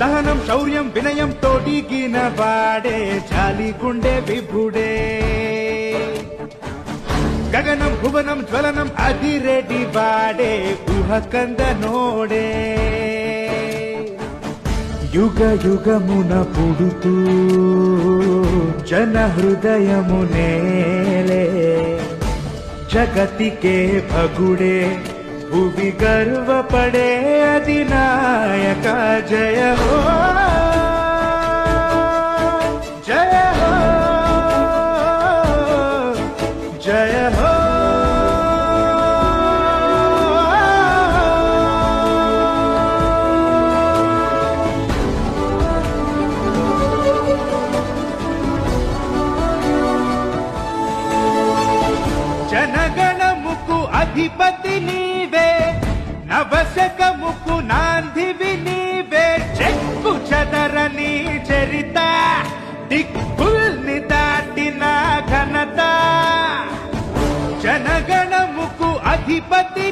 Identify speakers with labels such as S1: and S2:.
S1: సహనం శౌర్యం వినయం తోడిగిన వాడే జాలి గుండె విభుడే గగనం భువనం జ్వలనం అదిరెడ్డి వాడే ఊహకంద నోడే యుగ యుగమున పుడుతూ జన హృదయమునేలే జగతికే భగుడే భువి గర్వపడే అధినాయక జయ హో జయ హో జయ హో జనగణముకు అధిపతి నీవే నవశకముకు నాందివి నీవే చెక్కు చదరని చరిత దిక్కుల్ని దాటిన ఘనత జనగణముకు అధిపతి